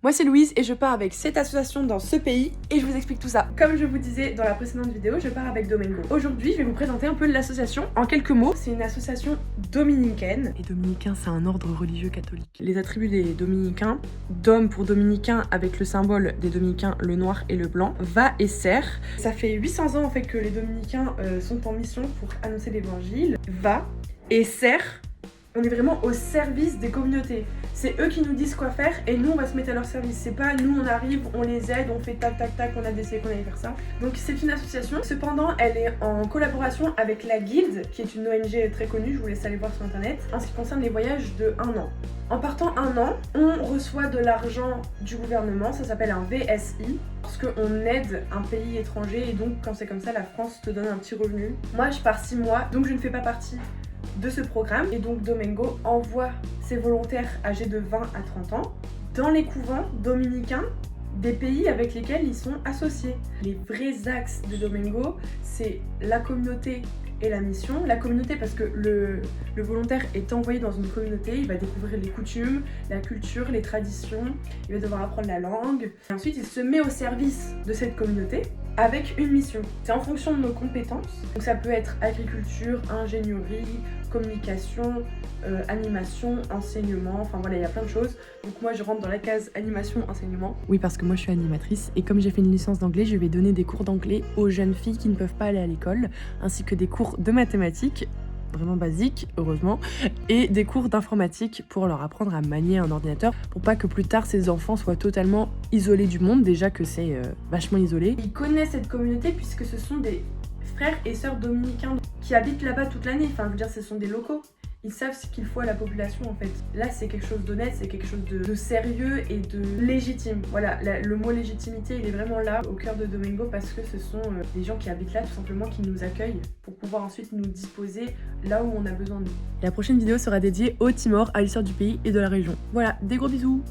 Moi c'est Louise et je pars avec cette association dans ce pays et je vous explique tout ça. Comme je vous disais dans la précédente vidéo, je pars avec Domingo. Aujourd'hui, je vais vous présenter un peu l'association en quelques mots. C'est une association dominicaine. Les dominicains, c'est un ordre religieux catholique. Les attributs des dominicains, dom pour dominicain avec le symbole des dominicains, le noir et le blanc, va et sert. Ça fait 800 ans en fait que les dominicains sont en mission pour annoncer l'évangile. Va et sert. On est vraiment au service des communautés. C'est eux qui nous disent quoi faire et nous on va se mettre à leur service. C'est pas nous on arrive, on les aide, on fait tac tac tac, on a décidé qu'on allait faire ça. Donc c'est une association. Cependant elle est en collaboration avec la Guilde, qui est une ONG très connue, je vous laisse aller voir sur internet, en ce qui concerne les voyages de 1 an. En partant 1 an, on reçoit de l'argent du gouvernement, ça s'appelle un VSI, parce qu'on aide un pays étranger et donc quand c'est comme ça, la France te donne un petit revenu. Moi je pars 6 mois, donc je ne fais pas partie de ce programme et donc Domingo envoie ses volontaires âgés de 20 à 30 ans dans les couvents dominicains des pays avec lesquels ils sont associés. Les vrais axes de Domingo, c'est la communauté et la mission. La communauté parce que le volontaire est envoyé dans une communauté, il va découvrir les coutumes, la culture, les traditions, il va devoir apprendre la langue. Et ensuite, il se met au service de cette communauté avec une mission. C'est en fonction de nos compétences. Donc ça peut être agriculture, ingénierie, communication, animation, enseignement, enfin voilà, il y a plein de choses. Donc moi je rentre dans la case animation, enseignement. Oui, parce que moi je suis animatrice et comme j'ai fait une licence d'anglais, je vais donner des cours d'anglais aux jeunes filles qui ne peuvent pas aller à l'école, ainsi que des cours de mathématiques, vraiment basiques, heureusement, et des cours d'informatique pour leur apprendre à manier un ordinateur, pour pas que plus tard ces enfants soient totalement isolés du monde, déjà que c'est vachement isolé. Ils connaissent cette communauté puisque ce sont des frères et sœurs dominicains qui habitent là-bas toute l'année, enfin je veux dire ce sont des locaux. Ils savent ce qu'il faut à la population en fait. Là c'est quelque chose d'honnête, c'est quelque chose de sérieux et de légitime. Voilà, le mot légitimité il est vraiment là au cœur de Domingo parce que ce sont des gens qui habitent là tout simplement qui nous accueillent pour pouvoir ensuite nous disposer là où on a besoin de nous. La prochaine vidéo sera dédiée au Timor, à l'histoire du pays et de la région. Voilà, des gros bisous.